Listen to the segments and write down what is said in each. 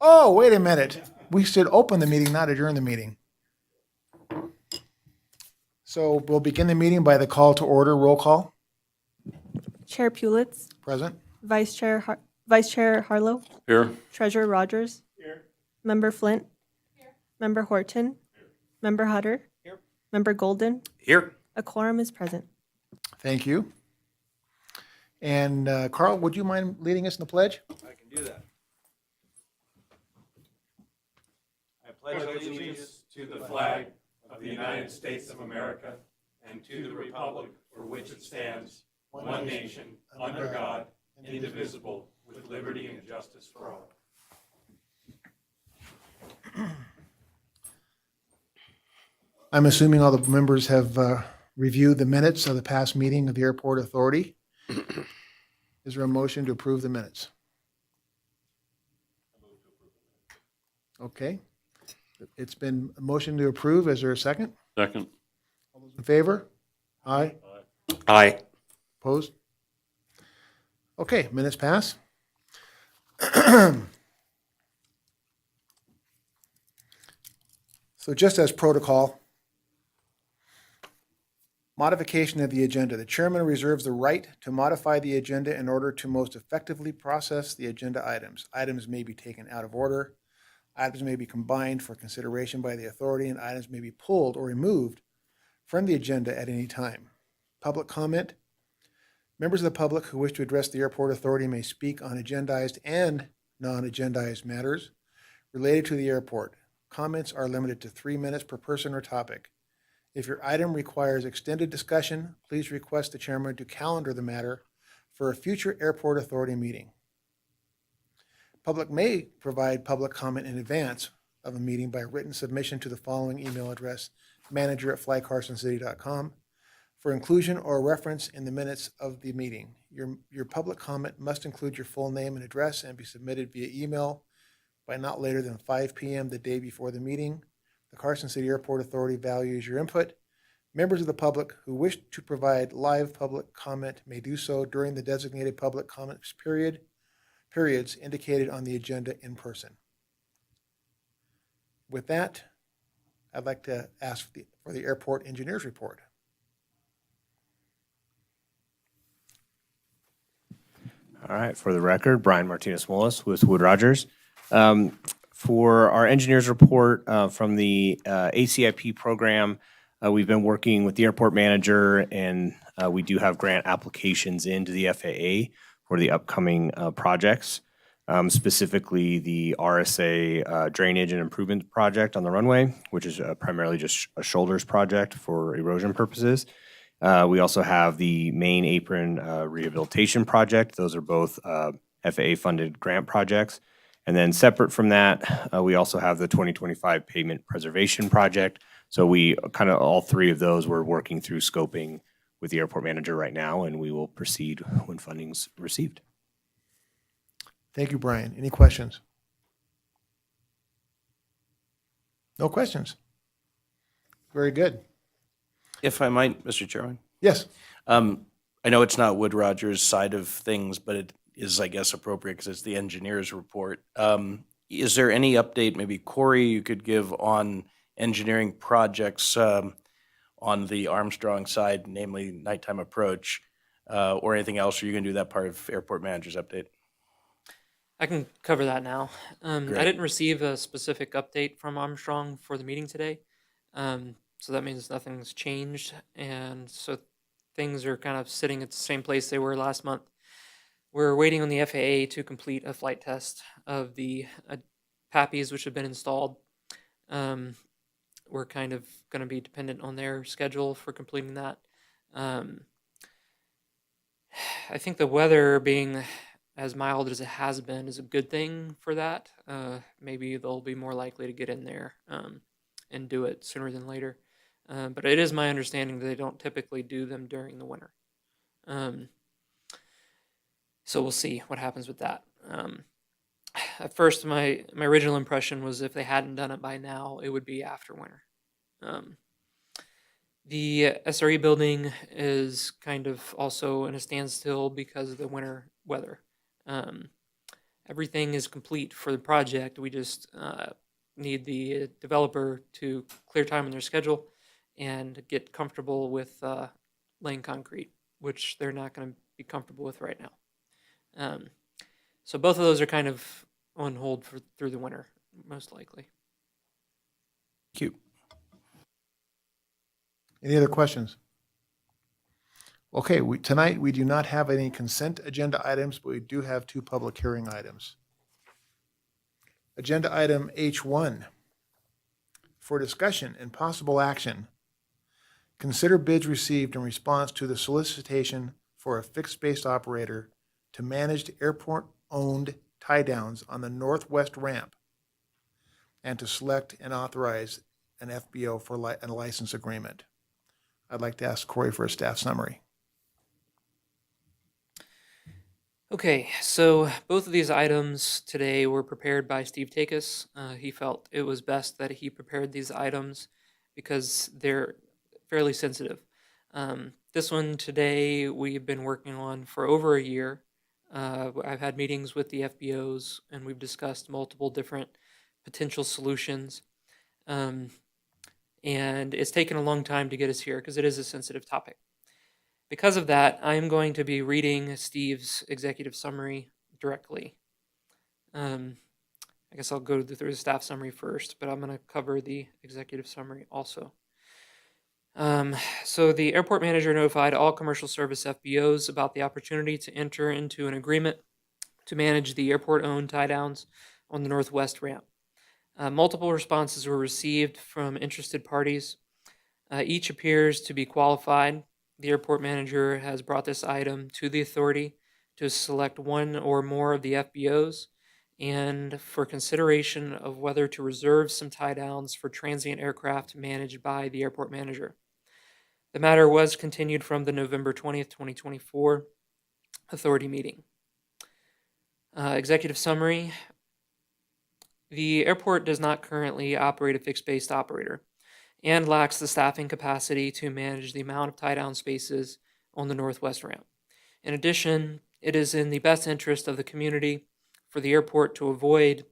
Oh, wait a minute. We should open the meeting, not adjourn the meeting. So we'll begin the meeting by the call to order. Roll call. Chair Pulitz, Present. Vice Chair Harlow, Here. Treasurer Rogers, Here. Member Flint, Member Horton, Member Hutter, Here. Member Golden. Here. A quorum is present. Thank you. And Carl, would you mind leading us in the pledge? I can do that. I pledge allegiance to the flag of the United States of America and to the republic for which it stands, one nation, under God, indivisible, with liberty and justice for all. I'm assuming all the members have reviewed the minutes of the past meeting of the Airport Authority. Is there a motion to approve the minutes? Okay. It's been a motion to approve. Is there a second? Second. All those in favor? Aye. Aye. Opposed? Okay, minutes pass. So just as protocol, modification of the agenda. The chairman reserves the right to modify the agenda in order to most effectively process the agenda items. Items may be taken out of order. Items may be combined for consideration by the authority, and items may be pulled or removed from the agenda at any time. Public comment. Members of the public who wish to address the Airport Authority may speak on agendized and non-agendized matters related to the airport. Comments are limited to 3 minutes per person or topic. If your item requires extended discussion, please request the chairman to calendar the matter for a future Airport Authority meeting. Public may provide public comment in advance of a meeting by written submission to the following email address, manager@flycarsoncity.com, for inclusion or reference in the minutes of the meeting. Your public comment must include your full name and address and be submitted via email by not later than 5 p.m. the day before the meeting. The Carson City Airport Authority values your input. Members of the public who wish to provide live public comment may do so during the designated public comments periods indicated on the agenda in person. With that, I'd like to ask for the airport engineer's report. All right, for the record, Brian Martinez-Mullis with Wood Rogers. For our engineers report from the ACIP program, we've been working with the airport manager, and we do have grant applications into the FAA for the upcoming projects, specifically the RSA drainage and improvement project on the runway, which is primarily just a shoulders project for erosion purposes. We also have the main apron rehabilitation project. Those are both FAA-funded grant projects. And then separate from that, we also have the 2025 pavement preservation project. So we kind of all three of those we're working through scoping with the airport manager right now, and we will proceed when funding's received. Thank you, Brian. Any questions? No questions. Very good. If I might, Mr. Chairman. Yes. I know it's not Wood Rogers' side of things, but it is, I guess, appropriate because it's the engineer's report. Is there any update, maybe Corey, you could give on engineering projects on the Armstrong side, namely nighttime approach, or anything else? Or are you going to do that part of airport manager's update? I can cover that now. I Great. didn't receive a specific update from Armstrong for the meeting today. So that means nothing's changed. And so things are kind of sitting at the same place they were last month. We're waiting on the FAA to complete a flight test of the PAPIs which have been installed. We're kind of going to be dependent on their schedule for completing that. I think the weather being as mild as it has been is a good thing for that. Maybe they'll be more likely to get in there and do it sooner than later. But it is my understanding that they don't typically do them during the winter. So we'll see what happens with that. At first, my original impression was if they hadn't done it by now, it would be after winter. The SRE building is kind of also in a standstill because of the winter weather. everything is complete for the project. We just need the developer to clear time in their schedule and get comfortable with laying concrete, which they're not going to be comfortable with right now. So both of those are kind of on hold for through the winter, most likely. Thank you. Any other questions? Okay, tonight we do not have any consent agenda items, but we do have 2 public hearing items. Agenda item H1, for discussion and possible action, consider bids received in response to the solicitation for a fixed-base operator to manage airport-owned tie-downs on the northwest ramp and to select and authorize an FBO for a license agreement. I'd like to ask Corey for a staff summary. Okay, so both of these items today were prepared by Steve Takis. He felt it was best that he prepared these items because they're fairly sensitive. This one today we've been working on for over a year. I've had meetings with the FBOs and we've discussed multiple different potential solutions. And it's taken a long time to get us here because it is a sensitive topic. Because of that, I'm going to be reading Steve's executive summary directly. I guess I'll go through the staff summary first, but I'm going to cover the executive summary also. So the airport manager notified all commercial service FBOs about the opportunity to enter into an agreement to manage the airport-owned tie-downs on the northwest ramp. Multiple responses were received from interested parties. Each appears to be qualified. The airport manager has brought this item to the authority to select one or more of the FBOs and for consideration of whether to reserve some tie-downs for transient aircraft managed by the airport manager. The matter was continued from the November 20th, 2024 authority meeting. Executive summary. The airport does not currently operate a fixed-base operator and lacks the staffing capacity to manage the amount of tie-down spaces on the northwest ramp. In addition, it is in the best interest of the community for the airport to avoid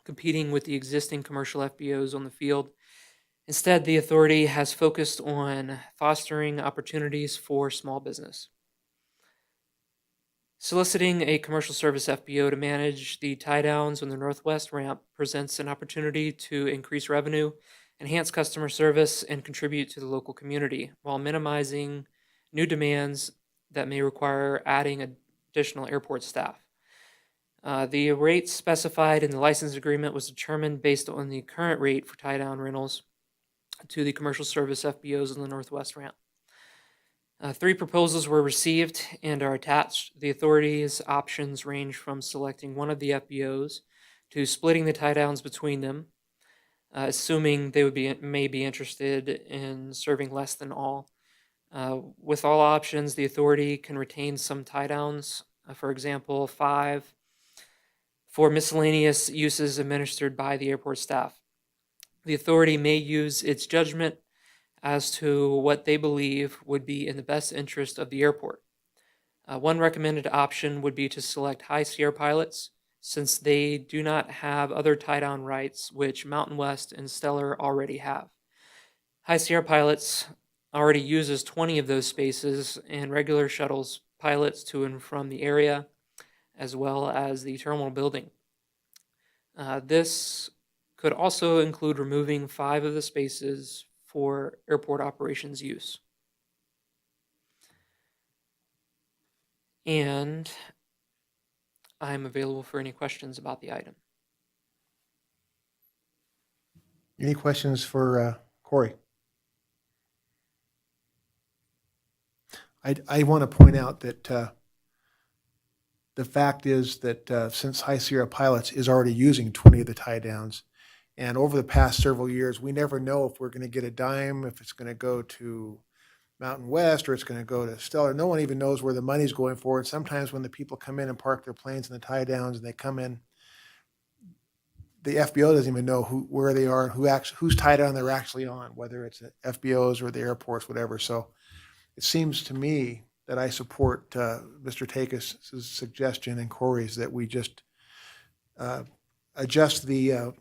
competing with the existing commercial FBOs on the field. Instead, the authority has focused on fostering opportunities for small business. Soliciting a commercial service FBO to manage the tie-downs on the northwest ramp presents an opportunity to increase revenue, enhance customer service, and contribute to the local community while minimizing new demands that may require adding additional airport staff. The rate specified in the license agreement was determined based on the current rate for tie-down rentals to the commercial service FBOs on the northwest ramp. 3 proposals were received and are attached. The authority's options range from selecting one of the FBOs to splitting the tie-downs between them, assuming they may be interested in serving less than all. With all options, the authority can retain some tie-downs, for example, 5 for miscellaneous uses administered by the airport staff. The authority may use its judgment as to what they believe would be in the best interest of the airport. One recommended option would be to select High Sierra pilots, since they do not have other tie-down rights, which Mountain West and Stellar already have. High Sierra pilots already uses 20 of those spaces and regular shuttles pilots to and from the area, as well as the terminal building. This could also include removing 5 of the spaces for airport operations use. And I'm available for any questions about the item. Any questions for Corey? I want to point out that the fact is that since High Sierra Pilots is already using 20 of the tie-downs, and over the past several years, we never know if we're going to get a dime, if it's going to go to Mountain West or it's going to go to Stellar. No one even knows where the money's going forward. Sometimes when the people come in and park their planes in the tie-downs and they come in, the FBO doesn't even know where they are, whose tie-down they're actually on, whether it's FBOs or the airports, whatever. So it seems to me that I support Mr. Takis' suggestion and Corey's that we just adjust the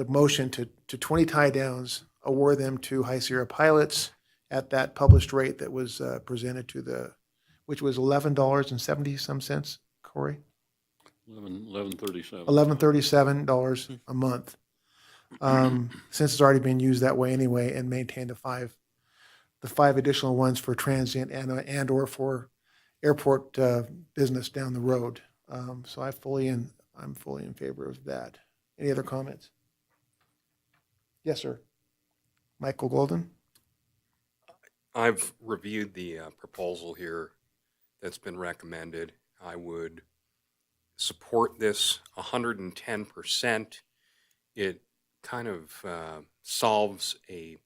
motion to 20 tie downs, award them to High Sierra Pilots at that published rate that was presented which was $11.70 some cents, Corey? $11.37. $11.37 a month. Since it's already been used that way anyway, and maintain the five additional ones for transient and or for airport business down the road. So I'm fully in favor of that. Any other comments? Yes, sir. Michael Golden? I've reviewed the proposal here that's been recommended. I would support this 110%. It kind of solves a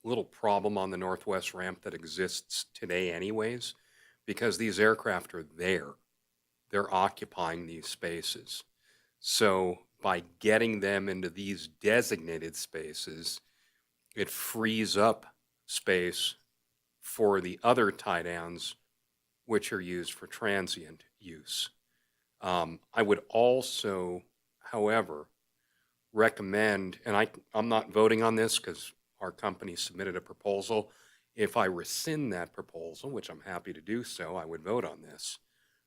little problem on the northwest ramp that exists today anyways, because these aircraft are there. They're occupying these spaces. So by getting them into these designated spaces, it frees up space for the other tie downs, which are used for transient use. I would also, however, recommend, and I'm not voting on this because our company submitted a proposal. If I rescind that proposal, which I'm happy to do so, I would vote on this.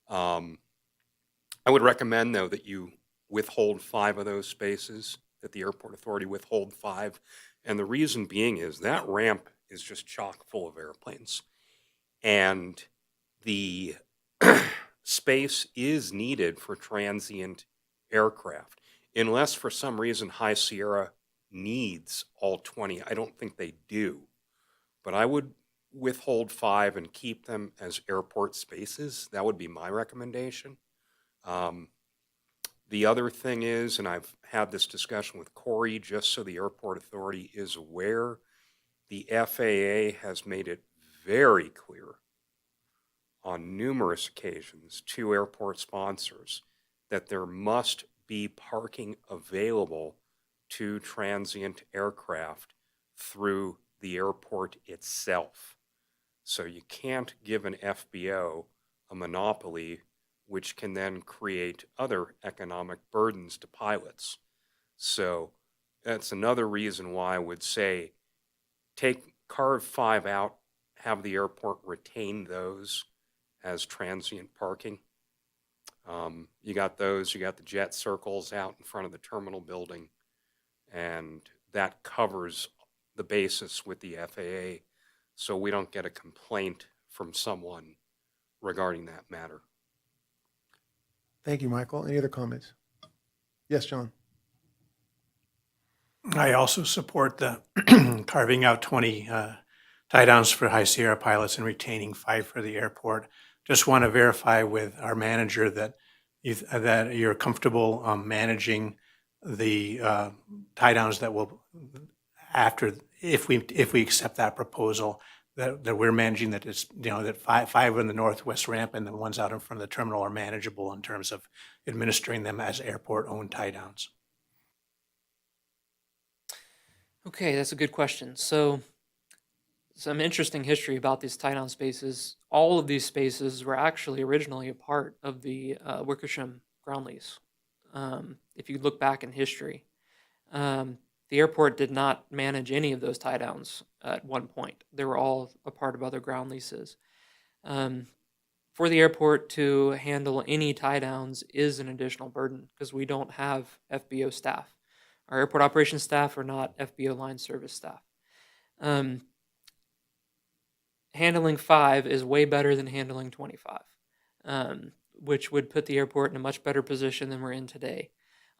I would recommend, though, that you withhold 5 of those spaces, that the airport authority withhold 5. And the reason being is that ramp is just chock full of airplanes. And the space is needed for transient aircraft. Unless for some reason High Sierra needs all 20. I don't think they do. But I would withhold 5 and keep them as airport spaces. That would be my recommendation. The other thing is, and I've had this discussion with Corey, just so the airport authority is aware, the FAA has made it very clear on numerous occasions to airport sponsors that there must be parking available to transient aircraft through the airport itself. So you can't give an FBO a monopoly, which can then create other economic burdens to pilots. So that's another reason why I would say carve 5 out, have the airport retain those as transient parking. You got those, you got the jet circles out in front of the terminal building, and that covers the basis with the FAA, so we don't get a complaint from someone regarding that matter. Thank you, Michael. Any other comments? Yes, John? I also support the carving out 20 tie downs for High Sierra Pilots and retaining 5 for the airport. Just want to verify with our manager that you're comfortable managing the tie downs that will, if we accept that proposal, that we're managing, that it's, that 5 in the northwest ramp and the ones out in front of the terminal are manageable in terms of administering them as airport-owned tie downs. Okay, that's a good question. So some interesting history about these tie-down spaces. All of these spaces were actually originally a part of the Wickersham ground lease. If you look back in history, the airport did not manage any of those tie-downs at one point. They were all a part of other ground leases. For the airport to handle any tie-downs is an additional burden because we don't have FBO staff. Our airport operations staff are not FBO line service staff. Handling 5 is way better than handling 25, which would put the airport in a much better position than we're in today.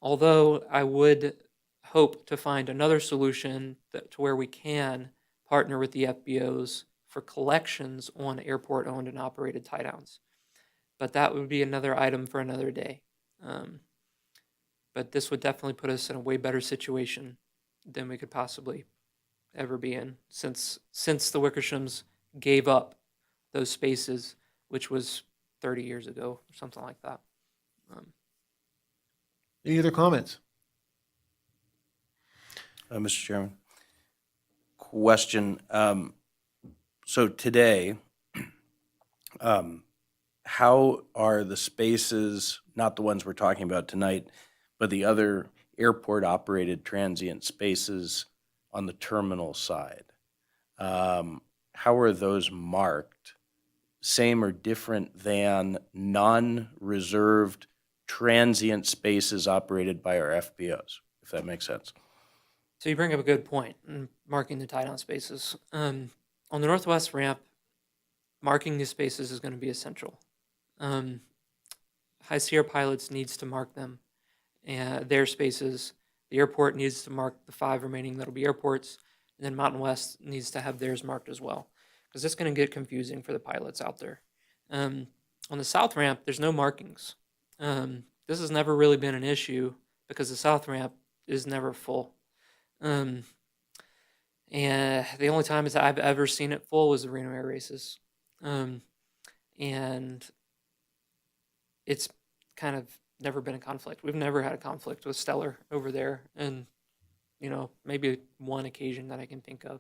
Although I would hope to find another solution to where we can partner with the FBOs for collections on airport-owned and operated tie-downs. But that would be another item for another day. But this would definitely put us in a way better situation than we could possibly ever be in since the Wickershams gave up those spaces, which was 30 years ago or something like that. Any other comments? Mr. Chairman, question. So today, how are the spaces, not the ones we're talking about tonight, but the other airport-operated transient spaces on the terminal side, how are those marked? Same or different than non-reserved transient spaces operated by our FBOs, if that makes sense? So you bring up a good point in marking the tie-down spaces. On the northwest ramp, marking these spaces is going to be essential. High Sierra Pilots needs to mark them, and their spaces. The airport needs to mark the 5 remaining that'll be airports, and then Mountain West needs to have theirs marked as well, because it's going to get confusing for the pilots out there. On the south ramp, there's no markings. This has never really been an issue because the south ramp is never full. And the only time I've ever seen it full was the Reno Air Races. And it's kind of never been a conflict. We've never had a conflict with Stellar over there, and maybe one occasion that I can think of.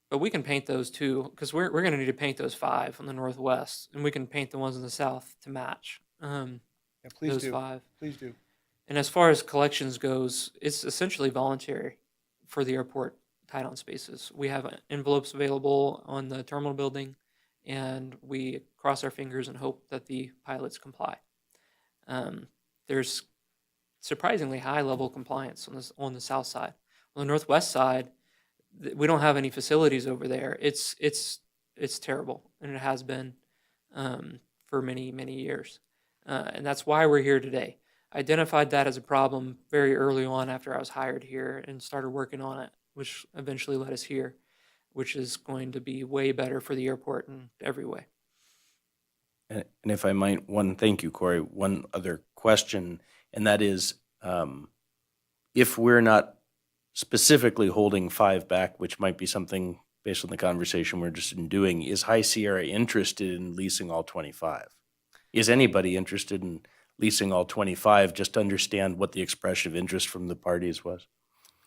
But we can paint those too, because we're going to need to paint those 5 on the northwest, and we can paint the ones in the south to match Yeah, please those do. 5. Please do. And as far as collections goes, it's essentially voluntary for the airport tie-down spaces. We have envelopes available on the terminal building, and we cross our fingers and hope that the pilots comply. There's surprisingly high level compliance on the south side. On the northwest side, we don't have any facilities over there. It's terrible, and it has been for many, many years. And that's why we're here today. I identified that as a problem very early on after I was hired here and started working on it, which eventually led us here, which is going to be way better for the airport in every way. And if I might, thank you, Corey, one other question, and that is, if we're not specifically holding 5 back, which might be something based on the conversation we're interested in doing, is High Sierra interested in leasing all 25? Is anybody interested in leasing all 25, just to understand what the expression of interest from the parties was?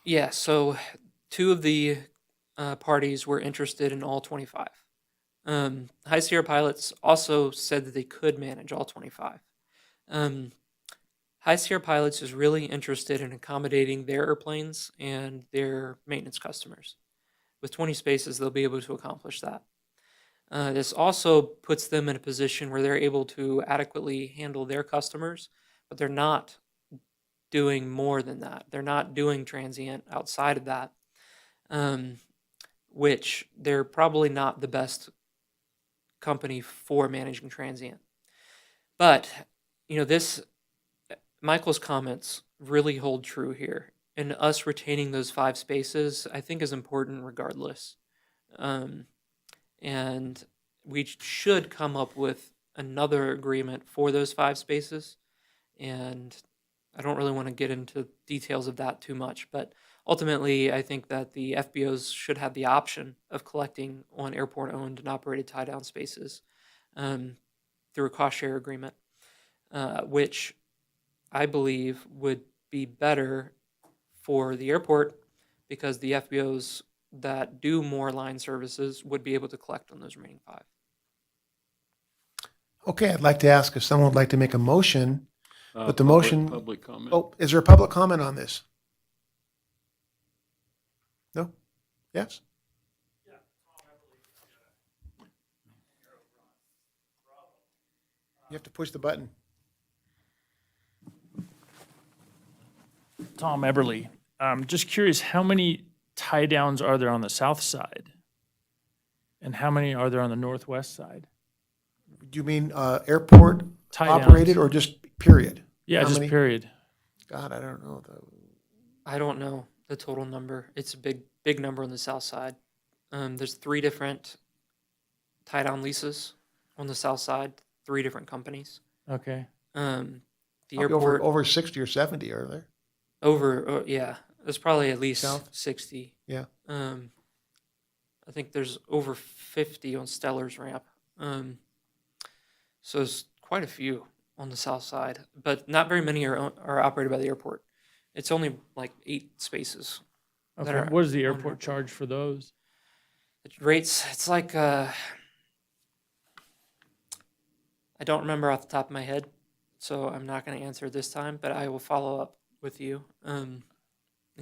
Yeah, so 2 of the parties were interested in all 25. High Sierra Pilots also said that they could manage all 25. High Sierra Pilots is really interested in accommodating their airplanes and their maintenance customers. With 20 spaces, they'll be able to accomplish that. This also puts them in a position where they're able to adequately handle their customers, but they're not doing more than that. They're not doing transient outside of that, which they're probably not the best company for managing transient. But, Michael's comments really hold true here. And us retaining those 5 spaces, I think, is important regardless. And we should come up with another agreement for those 5 spaces. And I don't really want to get into details of that too much, but ultimately, I think that the FBOs should have the option of collecting on airport-owned and operated tie-down spaces through a cost-share agreement, which I believe would be better for the airport because the FBOs that do more line services would be able to collect on those remaining 5. Okay, I'd like to ask if someone would like to make a motion, but the motion. Public comment. Oh, is there a public comment on this? No? Yes? You have to push the button. Tom Eberly. Just curious, how many tie downs are there on the south side? And how many are there on the northwest side? Do you mean airport Tie operated downs. or just period? Yeah, How just many? period. God, I don't know. I don't know the total number. It's a big number on the south side. There's 3 different tie-down leases on the south side, 3 different companies. Okay. The Probably airport over 60 or 70, are there? yeah, there's probably at least South? 60. Yeah. I think there's over 50 on Stellar's ramp. So there's quite a few on the south side, but not very many are operated by the airport. It's only like 8 spaces. that Okay. are What does the on airport charge for those? The rates, it's like, I don't remember off the top of my head, so I'm not going to answer it this time, but I will follow up with you and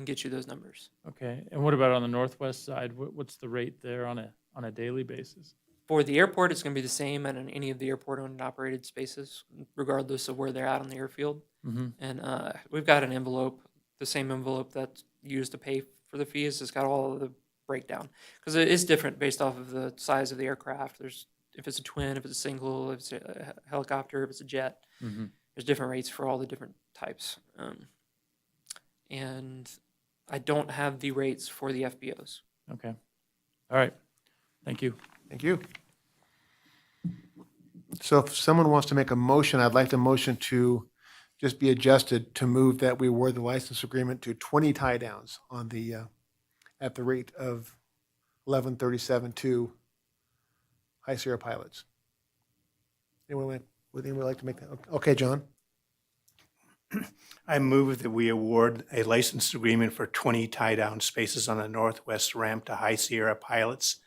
get you those numbers. Okay, and what about on the northwest side? What's the rate there on a daily basis? For the airport, it's going to be the same at any of the airport-owned and operated spaces, regardless of where they're at on the airfield. Mm-hmm. And we've got an envelope, the same envelope that's used to pay for the fees. It's got all of the breakdown because it is different based off of the size of the aircraft. There's if it's a twin, if it's a single, if it's a helicopter, if it's a jet. Mm-hmm. There's different rates for all the different types. And I don't have the rates for the FBOs. Okay. All right. Thank you. Thank you. So if someone wants to make a motion, I'd like the motion to just be adjusted to move that we award the license agreement to 20 tie downs on the, at the rate of 1137 to High Sierra pilots. Would anyone like to make that? Okay, John. I move that we award a license agreement for 20 tie-down spaces on the northwest ramp to High Sierra pilots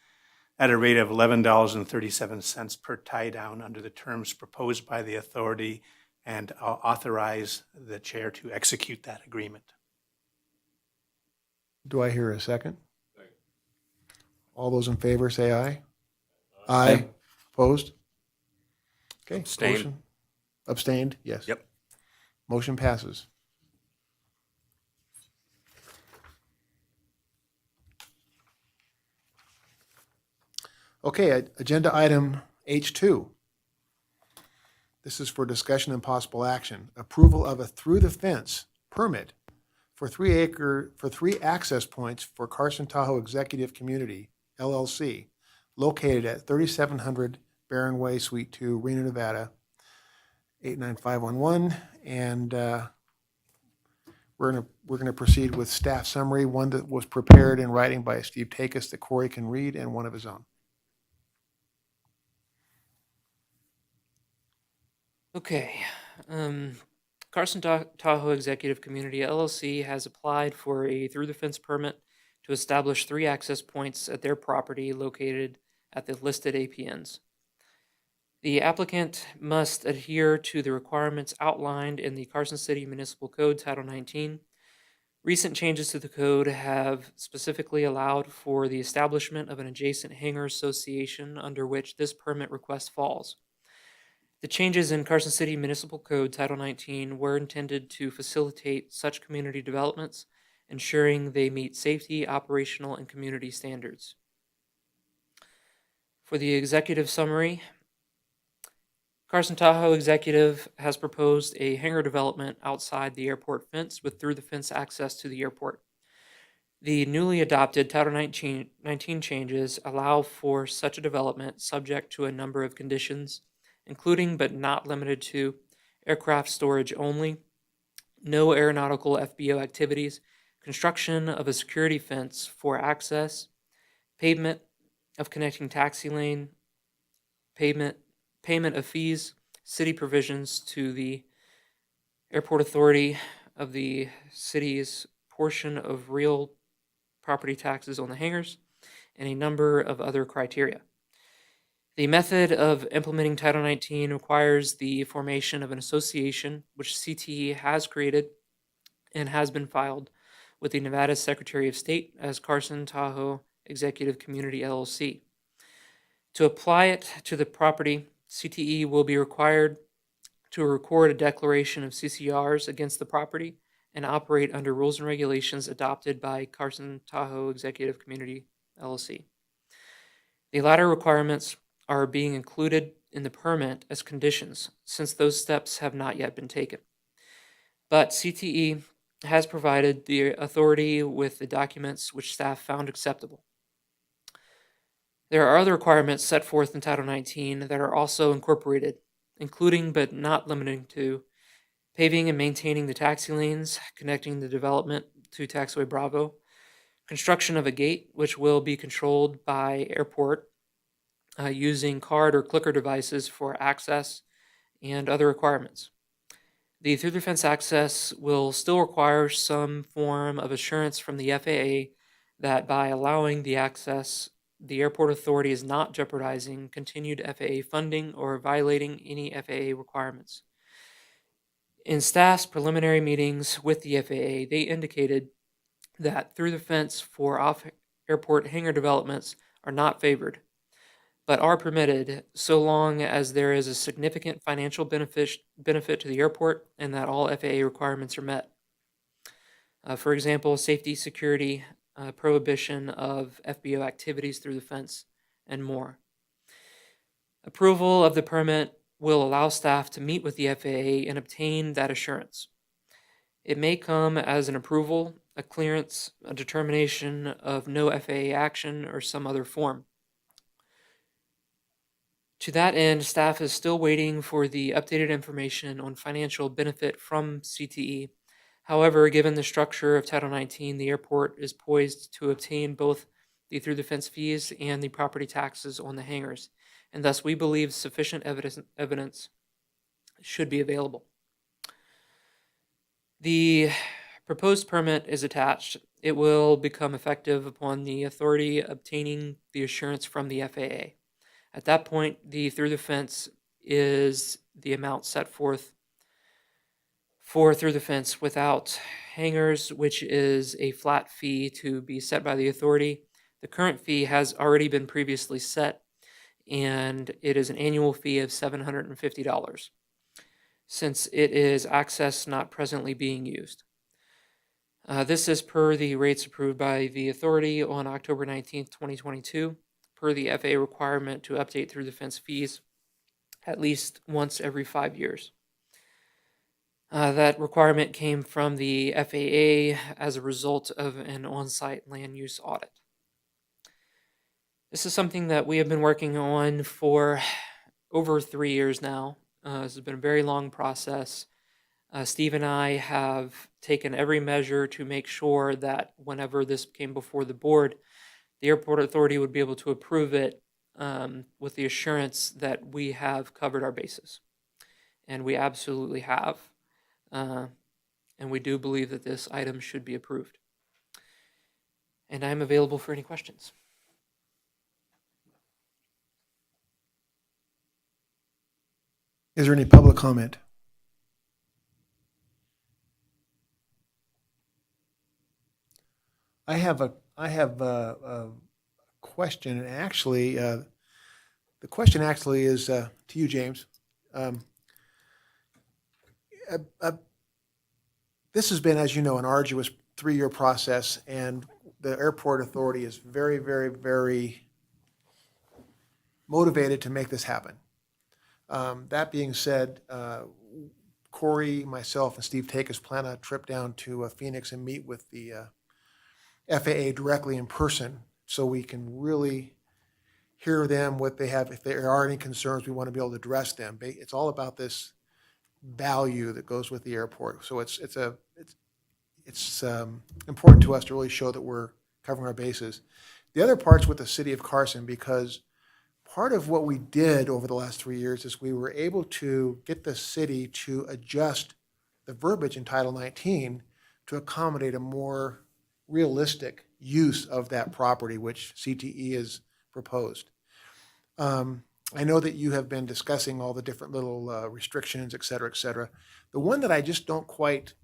at a rate of $11.37 per tie-down under the terms proposed by the authority, and authorize the chair to execute that agreement. Do I hear a second? All those in favor say aye. Aye. Opposed? Okay. Abstain. motion- Abstained? Yes. Yep. Motion passes. Okay, agenda item H2. This is for discussion and possible action. Approval of a through-the-fence permit for 3 access points for Carson Tahoe Executive Community, LLC, located at 3700 Barron Way, Suite 2, Reno, Nevada, 89511. And we're gonna proceed with staff summary, one that was prepared in writing by Steve Takis that Corey can read, and one of his own. Okay. Carson Tahoe Executive Community LLC has applied for a through-the-fence permit to establish 3 access points at their property located at the listed APNs. The applicant must adhere to the requirements outlined in the Carson City Municipal Code Title 19. Recent changes to the code have specifically allowed for the establishment of an adjacent hangar association under which this permit request falls. The changes in Carson City Municipal Code Title 19 were intended to facilitate such community developments, ensuring they meet safety, operational, and community standards. For the executive summary, Carson Tahoe Executive has proposed a hangar development outside the airport fence with through-the-fence access to the airport. The newly adopted Title 19 changes allow for such a development subject to a number of conditions, including but not limited to aircraft storage only, no aeronautical FBO activities, construction of a security fence for access, pavement of connecting taxi lane, payment of fees, city provisions to the airport authority of the city's portion of real property taxes on the hangars, and a number of other criteria. The method of implementing Title 19 requires the formation of an association, which CTE has created and has been filed with the Nevada Secretary of State as Carson Tahoe Executive Community LLC. To apply it to the property, CTE will be required to record a declaration of CCRs against the property and operate under rules and regulations adopted by Carson Tahoe Executive Community LLC. The latter requirements are being included in the permit as conditions, since those steps have not yet been taken. But CTE has provided the authority with the documents which staff found acceptable. There are other requirements set forth in Title 19 that are also incorporated, including but not limited to paving and maintaining the taxi lanes connecting the development to Taxiway Bravo, construction of a gate which will be controlled by airport using card or clicker devices for access, and other requirements. The through-the-fence access will still require some form of assurance from the FAA that by allowing the access, the airport authority is not jeopardizing continued FAA funding or violating any FAA requirements. In staff's preliminary meetings with the FAA, they indicated that through the fence for off-airport hangar developments are not favored, but are permitted so long as there is a significant financial benefit to the airport and that all FAA requirements are met. For example, safety, security, prohibition of FBO activities through the fence, and more. Approval of the permit will allow staff to meet with the FAA and obtain that assurance. It may come as an approval, a clearance, a determination of no FAA action, or some other form. To that end, staff is still waiting for the updated information on financial benefit from CTE. However, given the structure of Title 19, the airport is poised to obtain both the through the fence fees and the property taxes on the hangars, and thus we believe sufficient evidence should be available. The proposed permit is attached. It will become effective upon the authority obtaining the assurance from the FAA. At that point, the through the fence is the amount set forth for through the fence without hangars, which is a flat fee to be set by the authority. The current fee has already been previously set, and it is an annual fee of $750, since it is access not presently being used. This is per the rates approved by the authority on October 19th, 2022, per the FAA requirement to update through the fence fees at least once every 5 years. That requirement came from the FAA as a result of an on-site land use audit. This is something that we have been working on for over 3 years now. This has been a very long process. Steve and I have taken every measure to make sure that whenever this came before the board, the airport authority would be able to approve it with the assurance that we have covered our bases. And we absolutely have. And we do believe that this item should be approved. And I'm available for any questions. Is there any public comment? I have a question, and actually, the question actually is to you, James. This has been, as you know, an arduous 3-year process, and the airport authority is very, very, very motivated to make this happen. That being said, Corey, myself, and Steve Takis plan a trip down to Phoenix and meet with the FAA directly in person, so we can really hear them, what they have. If there are any concerns, we want to be able to address them. It's all about this value that goes with the airport. So it's important to us to really show that we're covering our bases. The other part's with the city of Carson, because part of what we did over the last 3 years is we were able to get the city to adjust the verbiage in Title 19 to accommodate a more realistic use of that property, which CTE has proposed. I know that you have been discussing all the different little restrictions, et cetera, et cetera. The one that I just don't quite,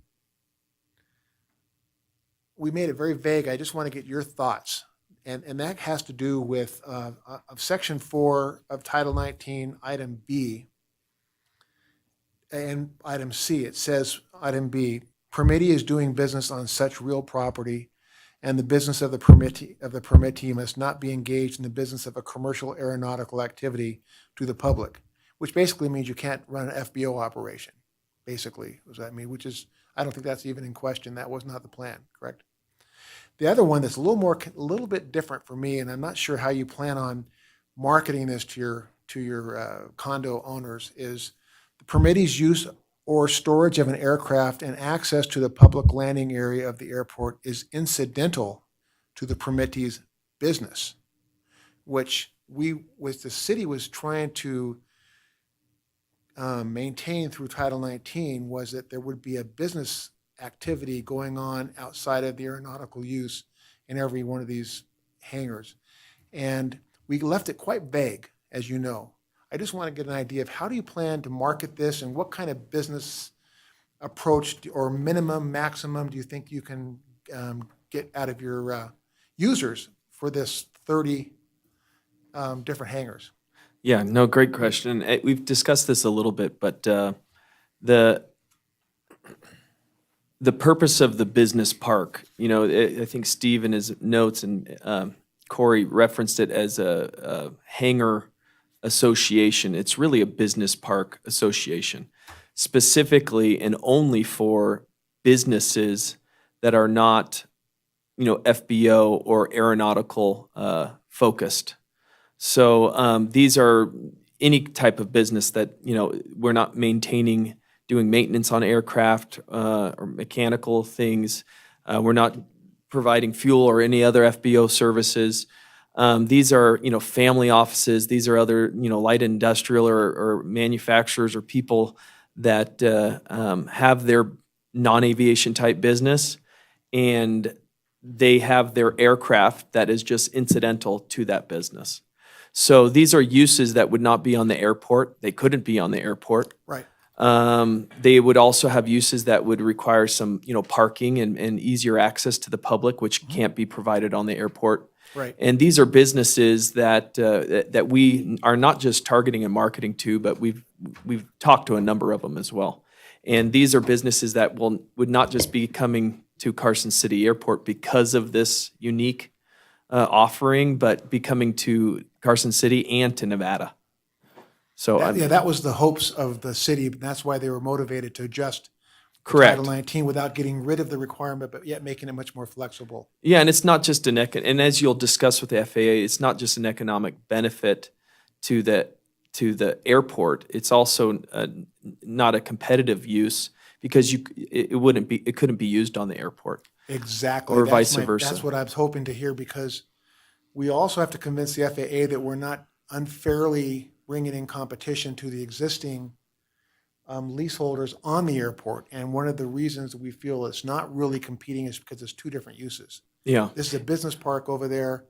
we made it very vague. I just want to get your thoughts. And that has to do with of Section 4 of Title 19, Item B, and Item C. It says, Item B, permittee is doing business on such real property, and the business of the permittee must not be engaged in the business of a commercial aeronautical activity to the public, which basically means you can't run an FBO operation, basically. What does that mean? Which is, I don't think that's even in question. That was not the plan, correct? The other one that's a little bit different for me, and I'm not sure how you plan on marketing this to your condo owners, is the permittee's use or storage of an aircraft and access to the public landing area of the airport is incidental to the permittee's business, which the city was trying to maintain through Title 19 was that there would be a business activity going on outside of the aeronautical use in every one of these hangars. And we left it quite vague, as you know. I just want to get an idea of how do you plan to market this and what kind of business approach or minimum, maximum do you think you can get out of your users for this 30 different hangars? Yeah, no, great question. We've discussed this a little bit, but the purpose of the business park, I think Steve in his notes and Corey referenced it as a hangar association. It's really a business park association, specifically and only for businesses that are not, FBO or aeronautical focused. So these are any type of business that, we're not doing maintenance on aircraft or mechanical things. We're not providing fuel or any other FBO services. These are, family offices. These are other, light industrial or manufacturers or people that have their non-aviation type business, and they have their aircraft that is just incidental to that business. So these are uses that would not be on the airport. They couldn't be on the airport. Right. They would also have uses that would require some, parking and easier access to the public, which can't be provided on the airport. Right. And these are businesses that we are not just targeting and marketing to, but we've talked to a number of them as well. And these are businesses that would not just be coming to Carson City Airport because of this unique offering, but be coming to Carson City and to Nevada. So That was the hopes of the city. That's why they were motivated to adjust correct. Title 19 without getting rid of the requirement, but yet making it much more flexible. Yeah, and it's not just and as you'll discuss with the FAA, it's not just an economic benefit to the airport. It's also not a competitive use because it couldn't be used on the airport. Exactly. Or vice versa. That's what I was hoping to hear, because we also have to convince the FAA that we're not unfairly bringing in competition to the existing leaseholders on the airport. And one of the reasons we feel it's not really competing is because it's two different uses. Yeah. This is a business park over there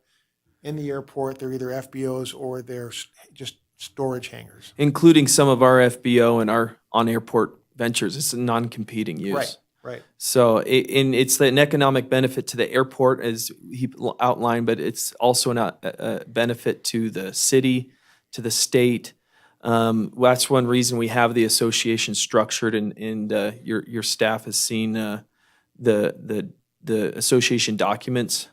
in the airport. They're either FBOs or they're just storage hangars. Including some of our FBO and our on-airport ventures. It's a non-competing use. Right. So it's an economic benefit to the airport, as he outlined, but it's also a benefit to the city, to the state. That's one reason we have the association structured, and your staff has seen the association documents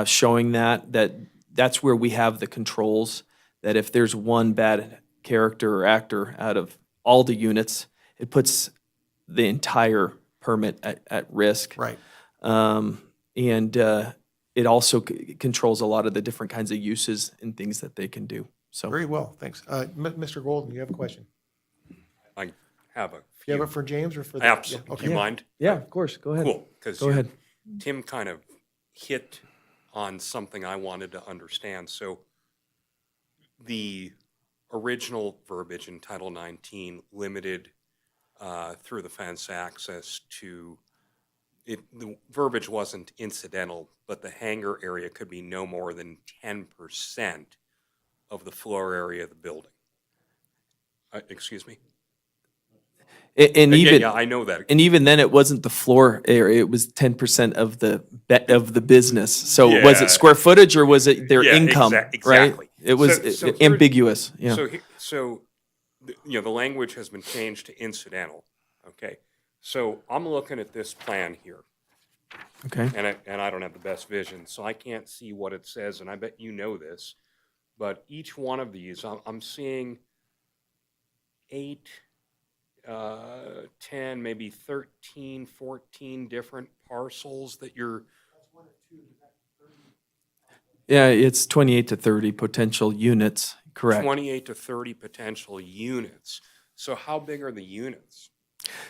showing that's where we have the controls, that if there's one bad character or actor out of all the units, it puts the entire permit at risk. Right. And it also controls a lot of the different kinds of uses and things that they can do. So Very well, thanks. Mr. Golden, you have a question? I have a You few. have it for James or for the? Absolutely. Yeah, Do you mind? yeah, of course, go ahead. Cool. Because Go ahead. Tim kind of hit on something I wanted to understand. So the original verbiage in Title 19 limited through the fence access to it. The verbiage wasn't incidental, but the hangar area could be no more than 10% of the floor area of the building. Excuse me? And even yeah, I know that. and even then, it wasn't the floor area; it was 10% of the business. So was Yeah. it square footage or was it their Yeah, income? exactly. Right? It was So here's- ambiguous. Yeah. So the language has been changed to incidental. Okay. So I'm looking at this plan here, Okay. and I don't have the best vision, so I can't see what it says, and I bet you know this, but each one of these, I'm seeing 8, 10, maybe 13, 14 different parcels that you're. Yeah, it's 28 to 30 potential units. Correct. 28 to 30 potential units. So how big are the units?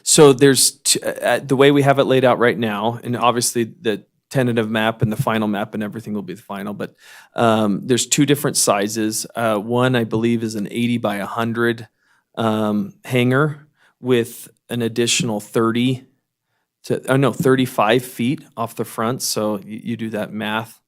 So there's the way we have it laid out right now, and obviously the tentative map and the final map and everything will be the final, but there's two different sizes. One, I believe, is an 80 by 100 hangar with an additional 35 feet off the front. So you do that math.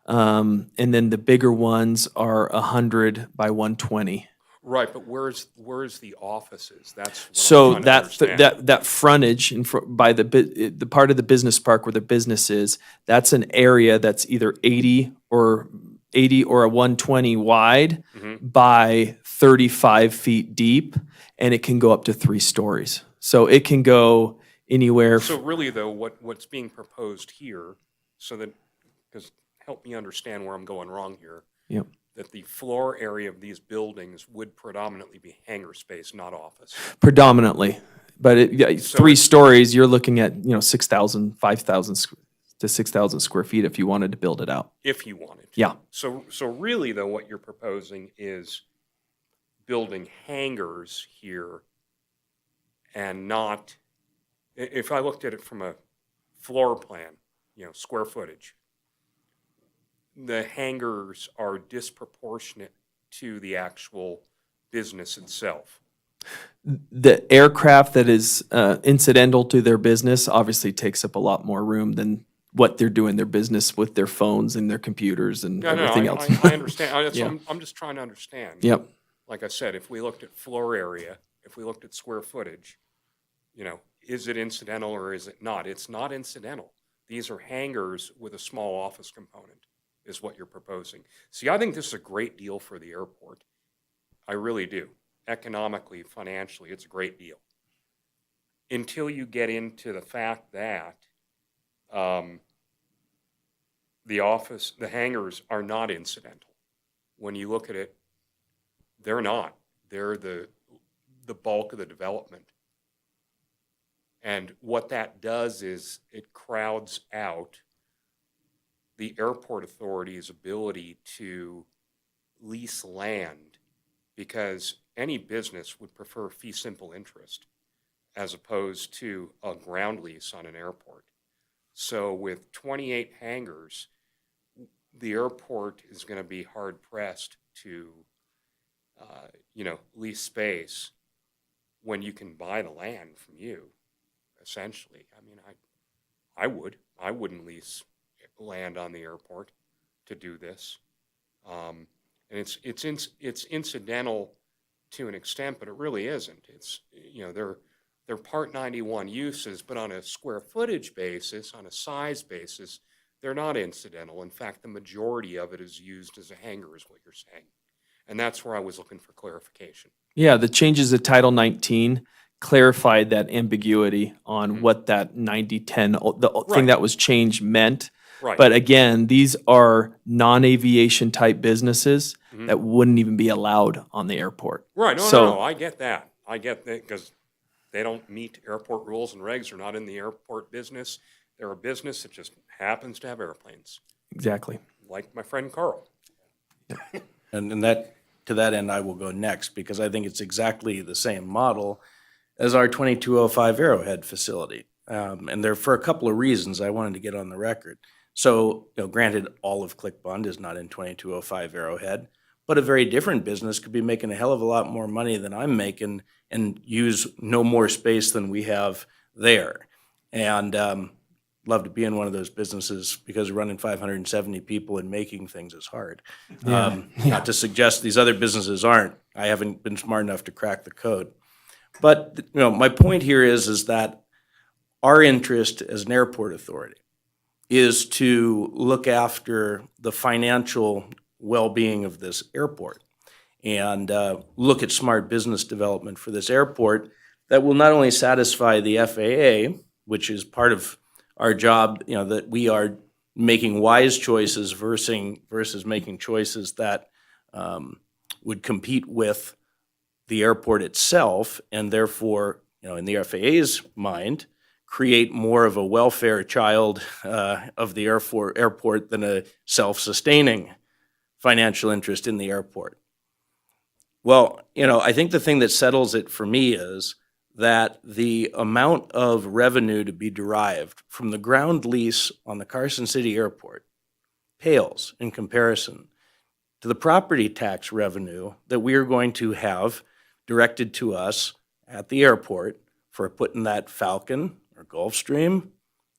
And then the bigger ones are 100 by 120. Right, but where's the offices? That's what I'm So trying to understand. that frontage by the part of the business park where the business is, that's an area that's either 80 or a 120 wide by 35 feet deep, and it can go up to 3 stories. So it can go anywhere. So really, though, what's being proposed here, so that, because help me understand where I'm going wrong here, Yep. that the floor area of these buildings would predominantly be hangar space, not office. Predominantly, but So 3 it's- stories, you're looking at 6,000, 5,000 to 6,000 square feet if you wanted to build it out. If you wanted to. Yeah. So really, though, what you're proposing is building hangars here and not, if I looked at it from a floor plan, square footage, the hangars are disproportionate to the actual business itself. The aircraft that is incidental to their business obviously takes up a lot more room than what they're doing their business with their phones and their computers and everything else. I understand. Yeah. I'm just trying to understand. Yep. Like I said, if we looked at floor area, if we looked at square footage, is it incidental or is it not? It's not incidental. These are hangars with a small office component, is what you're proposing. See, I think this is a great deal for the airport. I really do. Economically, financially, it's a great deal. Until you get into the fact that the hangars are not incidental. When you look at it, they're not. They're the bulk of the development. And what that does is it crowds out the airport authority's ability to lease land, because any business would prefer fee simple interest as opposed to a ground lease on an airport. So with 28 hangars, the airport is going to be hard pressed to lease space when you can buy the land from you, essentially. I mean, I wouldn't lease land on the airport to do this. And it's incidental to an extent, but it really isn't. It's, they're Part 91 uses, but on a square footage basis, on a size basis, they're not incidental. In fact, the majority of it is used as a hangar, is what you're saying. And that's where I was looking for clarification. Yeah, the changes to Title 19 clarified that ambiguity on what that 90-10, the thing Right. that was changed meant. Right. But again, these are non-aviation type businesses that wouldn't even be allowed on the airport. Right. No, I get that. I get that, because they don't meet airport rules and regs. They're not in the airport business. They're a business that just happens to have airplanes, Exactly. like my friend Carl. And that, to that end, I will go next, because I think it's exactly the same model as our 2205 Arrowhead facility. And there, for a couple of reasons, I wanted to get on the record. So, granted, all of ClickBond is not in 2205 Arrowhead, but a very different business could be making a hell of a lot more money than I'm making and use no more space than we have there. And love to be in one of those businesses, because running 570 people and making things is hard. Not to suggest these other businesses aren't. I haven't been smart enough to crack the code. But my point here is that our interest as an airport authority is to look after the financial well-being of this airport and look at smart business development for this airport that will not only satisfy the FAA, which is part of our job, that we are making wise choices versus making choices that would compete with the airport itself, and therefore, in the FAA's mind, create more of a welfare child of the airport than a self-sustaining financial interest in the airport. Well, I think the thing that settles it for me is that the amount of revenue to be derived from the ground lease on the Carson City Airport pales in comparison to the property tax revenue that we are going to have directed to us at the airport for putting that Falcon or Gulfstream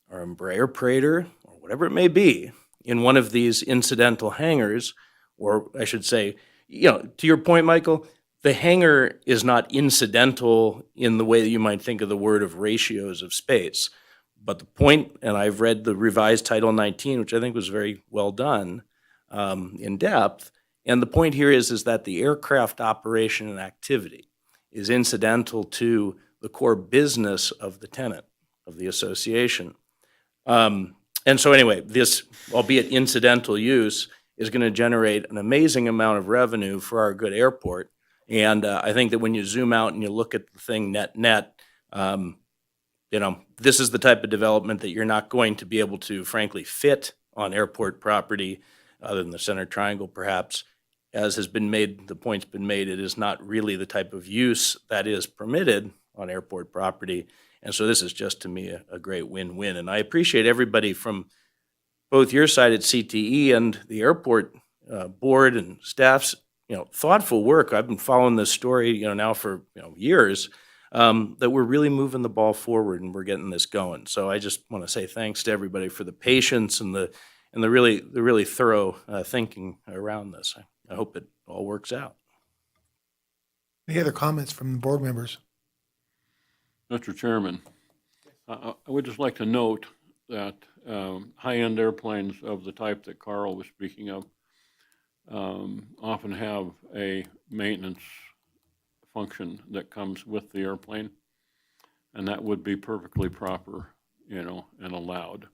or Embraer Praetor or whatever it may be in one of these incidental hangars, or I should say, to your point, Michael, the hangar is not incidental in the way that you might think of the word of ratios of space. But the point, and I've read the revised Title 19, which I think was very well done in depth, and the point here is that the aircraft operation and activity is incidental to the core business of the tenant, of the association. And so anyway, this, albeit incidental use, is going to generate an amazing amount of revenue for our good airport. And I think that when you zoom out and you look at the thing net, this is the type of development that you're not going to be able to, frankly, fit on airport property, other than the center triangle perhaps. As has been made, the point's been made, it is not really the type of use that is permitted on airport property. And so this is just, to me, a great win-win. And I appreciate everybody from both your side at CTE and the airport board and staff's, thoughtful work. I've been following this story, now for, years, that we're really moving the ball forward and we're getting this going. So I just want to say thanks to everybody for the patience and the really thorough thinking around this. I hope it all works out. Any other comments from the board members? Mr. Chairman, I would just like to note that high-end airplanes of the type that Carl was speaking of often have a maintenance function that comes with the airplane, and that would be perfectly proper, and allowed,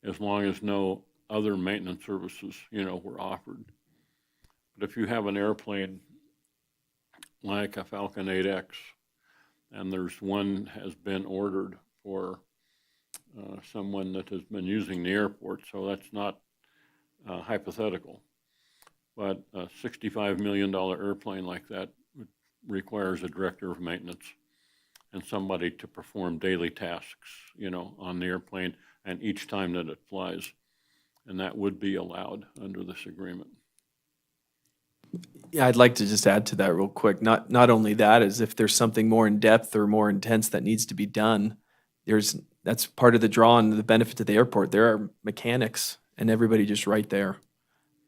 as long as no other maintenance services, were offered. But if you have an airplane like a Falcon 8X, and there's one has been ordered for someone that has been using the airport, so that's not hypothetical. But a $65 million airplane like that requires a director of maintenance and somebody to perform daily tasks, on the airplane and each time that it flies. And that would be allowed under this agreement. Yeah, I'd like to just add to that real quick. Not only that, is if there's something more in depth or more intense that needs to be done, that's part of the draw and the benefit to the airport. There are mechanics and everybody just right there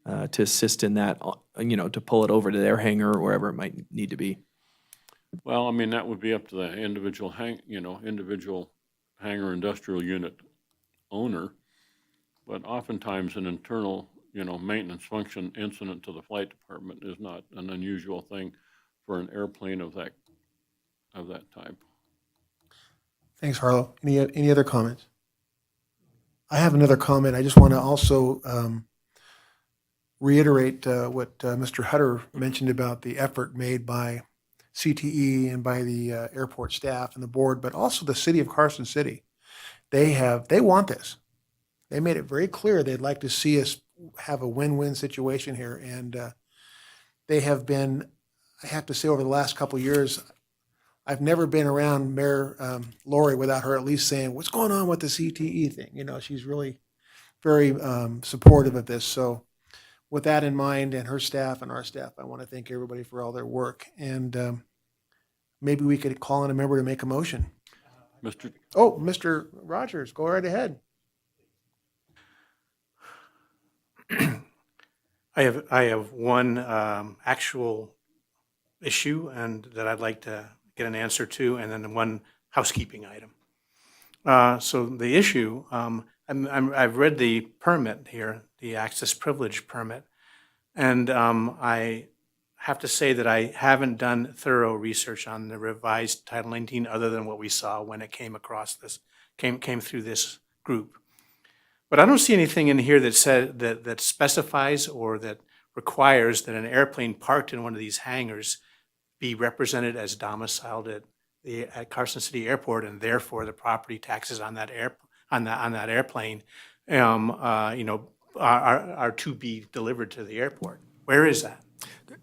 to assist in that, to pull it over to their hangar or wherever it might need to be. Well, that would be up to the individual hangar industrial unit owner, but oftentimes an internal maintenance function incident to the flight department is not an unusual thing for an airplane of that type. Thanks, Harlow. Any other comments? I have another comment. I just want to also reiterate what Mr. Hutter mentioned about the effort made by CTE and by the airport staff and the board, but also the city of Carson City. They want this. They made it very clear they'd like to see us have a win-win situation here. And they have been, I have to say, over the last couple of years, I've never been around Mayor Lori without her at least saying, what's going on with the CTE thing? She's really very supportive of this. So with that in mind, and her staff and our staff, I want to thank everybody for all their work. And maybe we could call on a member to make a motion. Mr. Rogers, go right ahead. I have one actual issue and that I'd like to get an answer to, and then one housekeeping item. So the issue, I've read the permit here, the access privilege permit, and I have to say that I haven't done thorough research on the revised Title 19 other than what we saw when it came through this group. But I don't see anything in here that specifies or that requires that an airplane parked in one of these hangars be represented as domiciled at Carson City Airport, and therefore the property taxes on that airplane, are to be delivered to the airport. Where is that?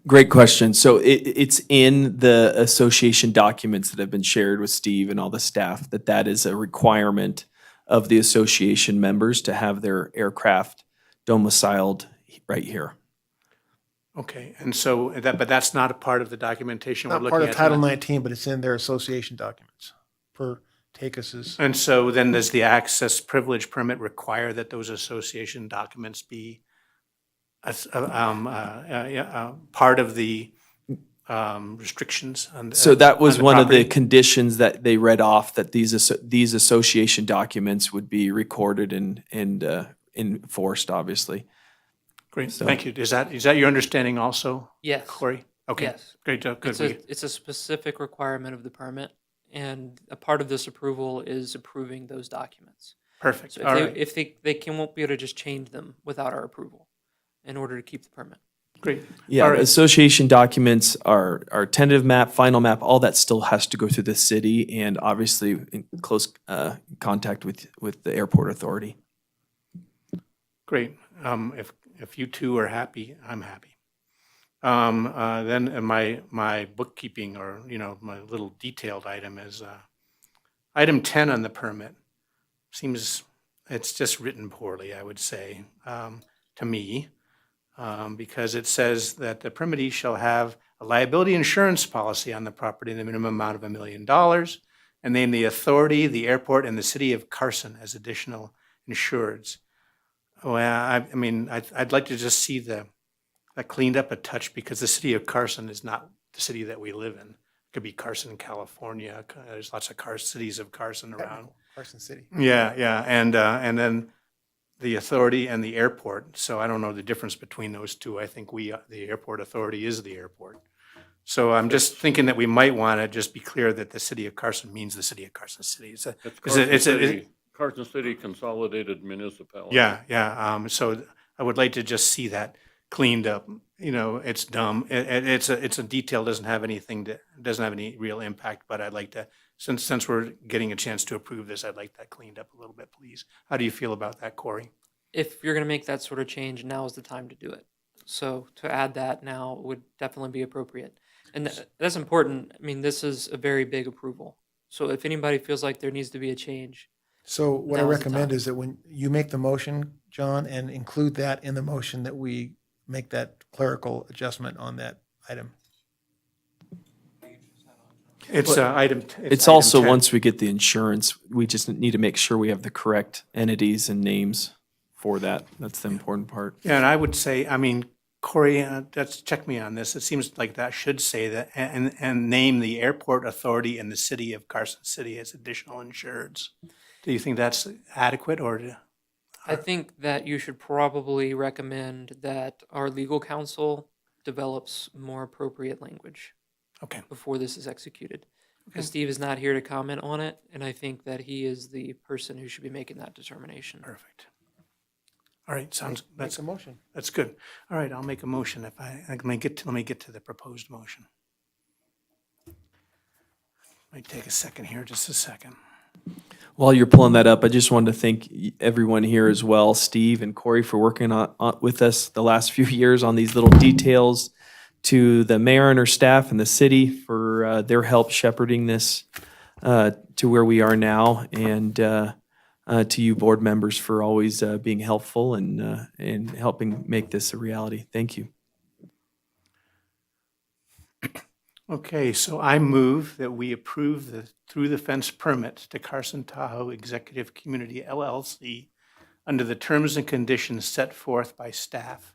Great question. So it's in the association documents that have been shared with Steve and all the staff that is a requirement of the association members to have their aircraft domiciled right here. Okay, and so but that's not a part of the documentation we're Not looking part at of Title tonight? 19, but it's in their association documents per TACUS's. And so then does the access privilege permit require that those association documents be part of the restrictions on. So that was on one of the property? conditions that they read off, that these association documents would be recorded and enforced, obviously. Great, So- thank you. Is that your understanding also, Yes. Corey? Okay, Yes. great job, good. It's a specific requirement of the permit, and a part of this approval is approving those documents. Perfect, So all right, if won't be able to just change them without our approval in order to keep the permit. great. Yeah, All right. association documents are tentative map, final map, all that still has to go through the city and obviously in close contact with the airport authority. Great. If you two are happy, I'm happy. Then my bookkeeping, or, my little detailed item is, item 10 on the permit. Seems, it's just written poorly, I would say, to me, because it says that the permittee shall have a liability insurance policy on the property in the minimum amount of $1 million, and name the authority, the airport, and the city of Carson as additional insureds. Well, I mean, I'd like to just see that cleaned up a touch, because the city of Carson is not the city that we live in. It could be Carson, California. There's lots of cities of Carson around. Carson City. Yeah, and then the authority and the airport. So I don't know the difference between those two. I think the airport authority is the airport. So I'm just thinking that we might want to just be clear that the city of Carson means the city of Carson City. It's Carson Is City, it? Carson City Consolidated Municipality. Yeah. So I would like to just see that cleaned up. It's dumb. It's a detail, doesn't have any real impact, but I'd like to, since we're getting a chance to approve this, I'd like that cleaned up a little bit, please. How do you feel about that, Corey? If you're going to make that sort of change, now is the time to do it. So to add that now would definitely be appropriate. And that's important. I mean, this is a very big approval. So if anybody feels like there needs to be a change, So what I Now's the recommend time. is that when you make the motion, John, and include that in the motion, that we make that clerical adjustment on that item. It's item. It's item also, 10. once we get the insurance, we just need to make sure we have the correct entities and names for that. That's the important part. Yeah, and I would say, I mean, Corey, check me on this. It seems like that should say that, and name the airport authority and the city of Carson City as additional insureds. Do you think that's adequate, or? I think that you should probably recommend that our legal counsel develops more appropriate language Okay, before this is executed. Because Steve is not here to comment on it, and I think that he is the person who should be making that determination. perfect. All right, Make that's a motion. good. All right, I'll make a motion let me get to the proposed motion. Might take a second here, just a second. While you're pulling that up, I just wanted to thank everyone here as well, Steve and Corey, for working with us the last few years on these little details, to the mayor and her staff and the city for their help shepherding this to where we are now, and to you board members for always being helpful and helping make this a reality. Thank you. Okay, so I move that we approve the through the fence permit to Carson Tahoe Executive Community LLC under the terms and conditions set forth by staff,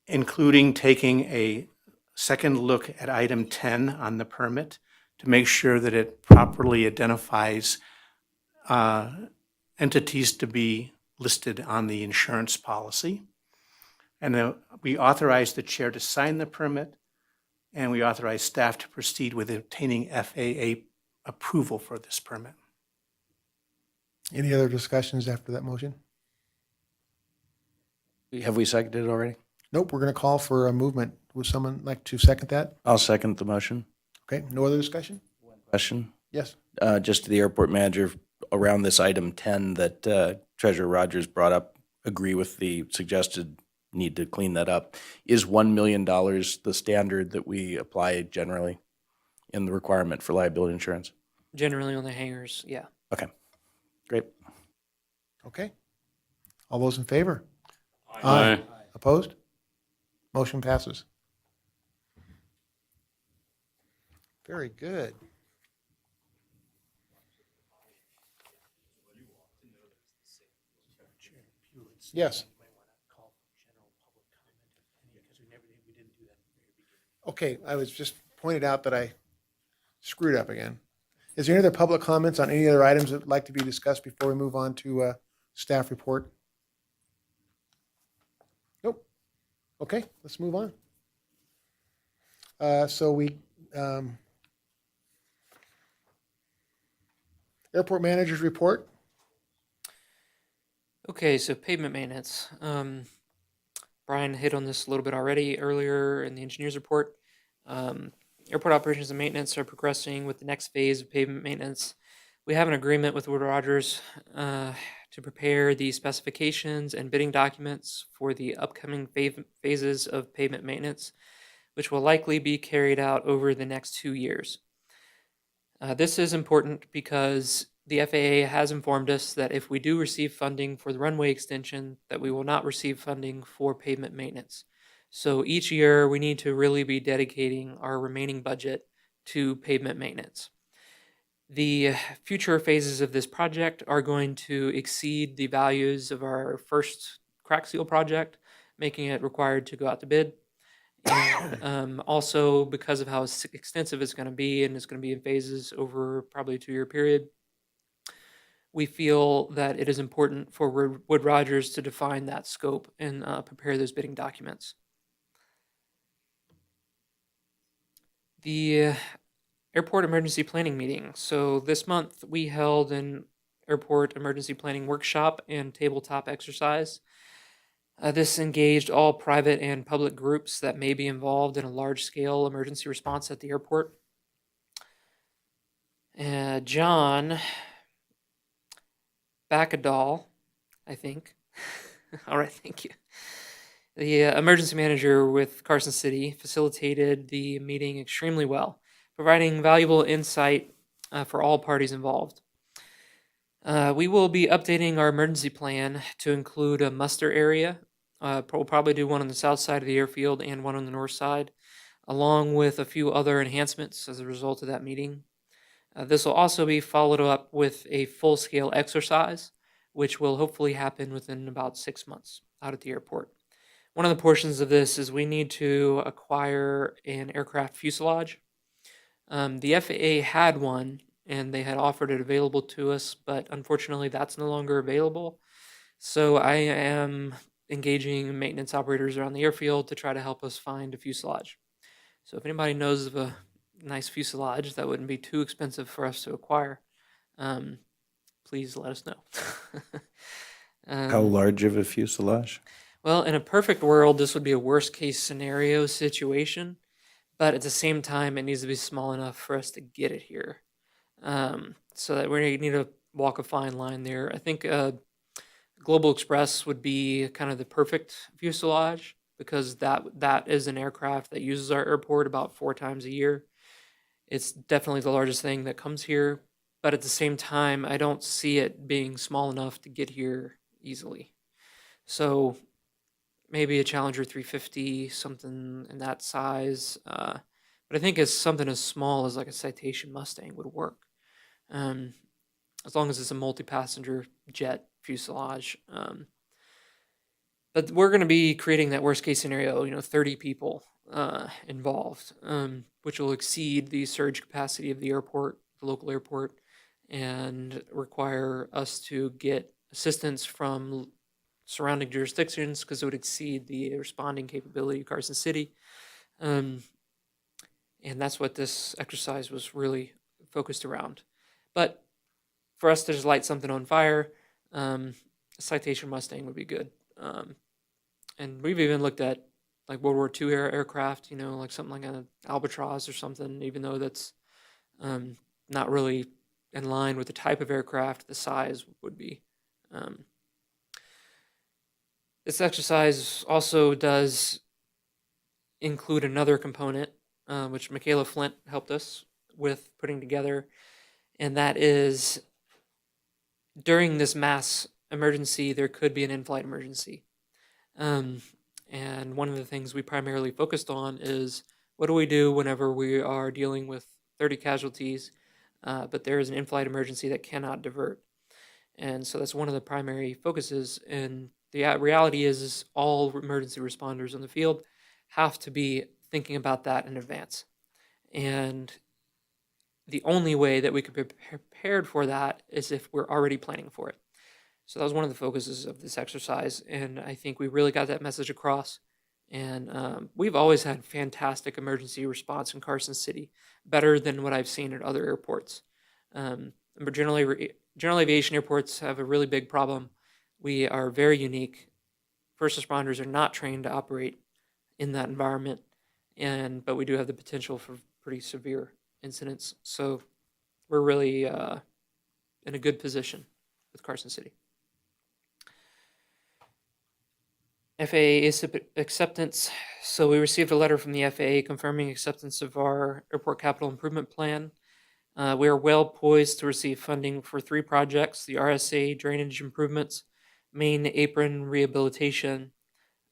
including taking a second look at item 10 on the permit to make sure that it properly identifies entities to be listed on the insurance policy. And we authorize the chair to sign the permit, and we authorize staff to proceed with obtaining FAA approval for this permit. Any other discussions after that motion? Have we seconded it already? Nope, we're going to call for a movement. Would someone like to second that? I'll second the motion. Okay, no other discussion? Question? Yes. Just to the airport manager, around this item 10 that Treasurer Rogers brought up, agree with the suggested need to clean that up. Is $1 million the standard that we apply generally in the requirement for liability insurance? Generally on the hangars, yeah. Okay, great. Okay. All those in favor? Aye. Opposed? Motion passes. Very good. Yes. Okay, I was just pointed out that I screwed up again. Is there any other public comments on any other items that would like to be discussed before we move on to staff report? Nope. Okay, let's move on. Um, airport manager's report. Okay, so pavement maintenance. Brian hit on this a little bit already earlier in the engineer's report. Airport operations and maintenance are progressing with the next phase of pavement maintenance. We have an agreement with Wood Rogers to prepare the specifications and bidding documents for the upcoming phases of pavement maintenance, which will likely be carried out over the next 2 years. This is important because the FAA has informed us that if we do receive funding for the runway extension, that we will not receive funding for pavement maintenance. So each year, we need to really be dedicating our remaining budget to pavement maintenance. The future phases of this project are going to exceed the values of our first crack seal project, making it required to go out to bid. And also, because of how extensive it's going to be, and it's going to be in phases over probably a 2-year period, we feel that it is important for Wood Rogers to define that scope and prepare those bidding documents. The airport emergency planning meeting. So this month we held an airport emergency planning workshop and tabletop exercise. This engaged all private and public groups that may be involved in a large-scale emergency response at the airport. John Backadal, I think. All right, thank you. The emergency manager with Carson City facilitated the meeting extremely well, providing valuable insight for all parties involved. We will be updating our emergency plan to include a muster area. We'll probably do one on the south side of the airfield and one on the north side, along with a few other enhancements as a result of that meeting. This will also be followed up with a full-scale exercise, which will hopefully happen within about 6 months out at the airport. One of the portions of this is we need to acquire an aircraft fuselage. The FAA had one, and they had offered it available to us, but unfortunately that's no longer available. So I am engaging maintenance operators around the airfield to try to help us find a fuselage. So if anybody knows of a nice fuselage that wouldn't be too expensive for us to acquire, please let us know. How large of a fuselage? Well, in a perfect world, this would be a worst case scenario situation, but at the same time, it needs to be small enough for us to get it here. So that we need to walk a fine line there. I think Global Express would be kind of the perfect fuselage because that is an aircraft that uses our airport about 4 times a year. It's definitely the largest thing that comes here, but at the same time, I don't see it being small enough to get here easily. So maybe a Challenger 350, something in that size. But I think something as small as like a Citation Mustang would work. As long as it's a multi-passenger jet fuselage. But we're going to be creating that worst case scenario, 30 people involved, which will exceed the surge capacity of the airport, the local airport, and require us to get assistance from surrounding jurisdictions because it would exceed the responding capability of Carson City. And that's what this exercise was really focused around. But for us to just light something on fire, a Citation Mustang would be good. And we've even looked at like World War II era aircraft, like something like an Albatross or something, even though that's not really in line with the type of aircraft, the size would be. This exercise also does include another component, which Michaela Flint helped us with putting together, and that is during this mass emergency, there could be an in-flight emergency. And one of the things we primarily focused on is what do we do whenever we are dealing with 30 casualties, but there is an in-flight emergency that cannot divert. And so that's one of the primary focuses. And the reality is all emergency responders in the field have to be thinking about that in advance. And the only way that we could be prepared for that is if we're already planning for it. So that was one of the focuses of this exercise, and I think we really got that message across. And we've always had fantastic emergency response in Carson City, better than what I've seen at other airports. But general aviation airports have a really big problem. We are very unique. First responders are not trained to operate in that environment, but we do have the potential for pretty severe incidents. So we're really in a good position with Carson City. FAA acceptance. So we received a letter from the FAA confirming acceptance of our airport capital improvement plan. We are well poised to receive funding for 3 projects: the RSA drainage improvements, main apron rehabilitation,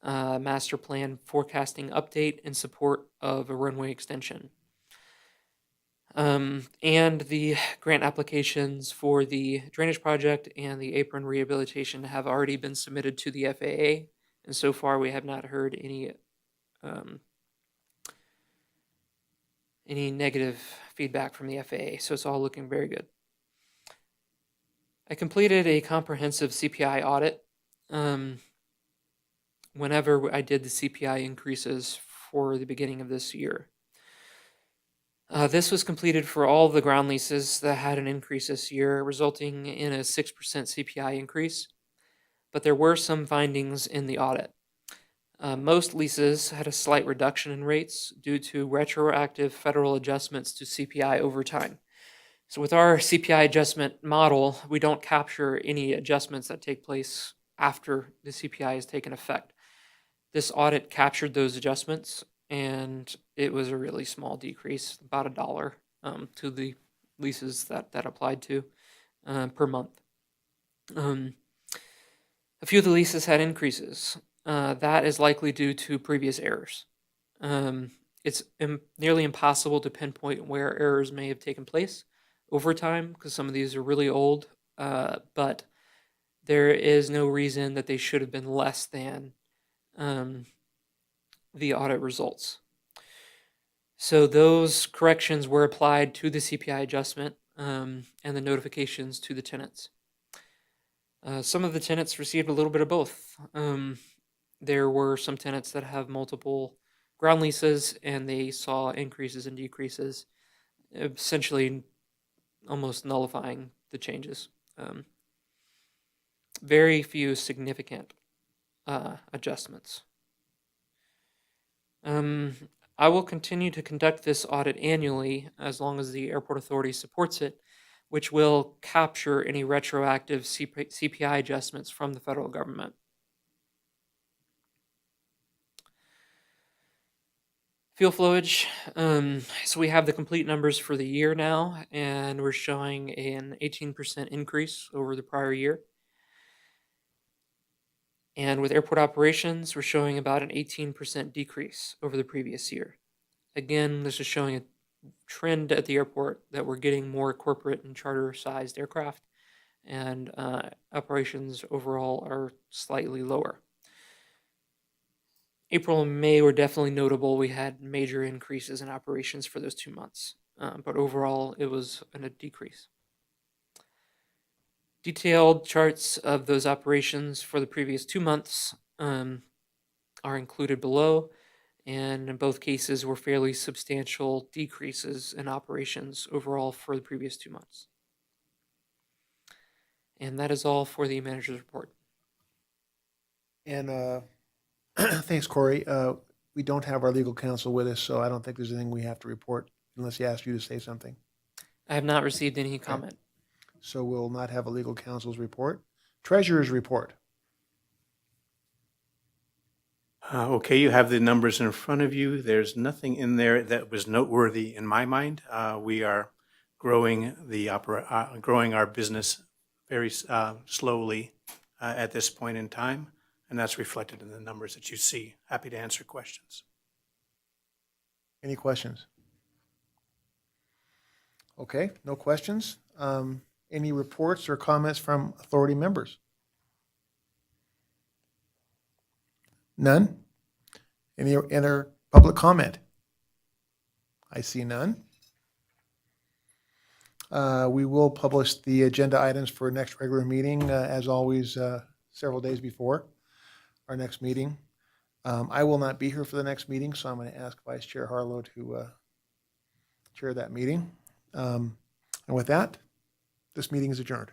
master plan forecasting update in support of a runway extension. And the grant applications for the drainage project and the apron rehabilitation have already been submitted to the FAA. And so far, we have not heard any negative feedback from the FAA. So it's all looking very good. I completed a comprehensive CPI audit whenever I did the CPI increases for the beginning of this year. This was completed for all of the ground leases that had an increase this year, resulting in a 6% CPI increase. But there were some findings in the audit. Most leases had a slight reduction in rates due to retroactive federal adjustments to CPI over time. So with our CPI adjustment model, we don't capture any adjustments that take place after the CPI has taken effect. This audit captured those adjustments, and it was a really small decrease, about $1 to the leases that applied to per month. A few of the leases had increases. That is likely due to previous errors. It's nearly impossible to pinpoint where errors may have taken place over time because some of these are really old, but there is no reason that they should have been less than the audit results. So those corrections were applied to the CPI adjustment and the notifications to the tenants. Some of the tenants received a little bit of both. There were some tenants that have multiple ground leases, and they saw increases and decreases, essentially almost nullifying the changes. Very few significant adjustments. I will continue to conduct this audit annually as long as the airport authority supports it, which will capture any retroactive CPI adjustments from the federal government. Fuel flowage. So we have the complete numbers for the year now, and we're showing an 18% increase over the prior year. And with airport operations, we're showing about an 18% decrease over the previous year. Again, this is showing a trend at the airport that we're getting more corporate and charter-sized aircraft, and operations overall are slightly lower. April and May were definitely notable. We had major increases in operations for those 2 months, but overall it was a decrease. Detailed charts of those operations for the previous 2 months are included below, and in both cases were fairly substantial decreases in operations overall for the previous 2 months. And that is all for the manager's report. And thanks, Corey. We don't have our legal counsel with us, so I don't think there's anything we have to report unless he asks you to say something. I have not received any comment. So we'll not have a legal counsel's report. Treasurer's report. Okay, you have the numbers in front of you. There's nothing in there that was noteworthy in my mind. We are growing growing our business very slowly at this point in time, and that's reflected in the numbers that you see. Happy to answer questions. Any questions? Okay, no questions. Any reports or comments from authority members? None? Any other public comment? I see none. We will publish the agenda items for next regular meeting, as always, several days before our next meeting. I will not be here for the next meeting, so I'm going to ask Vice Chair Harlow to chair that meeting. And with that, this meeting is adjourned.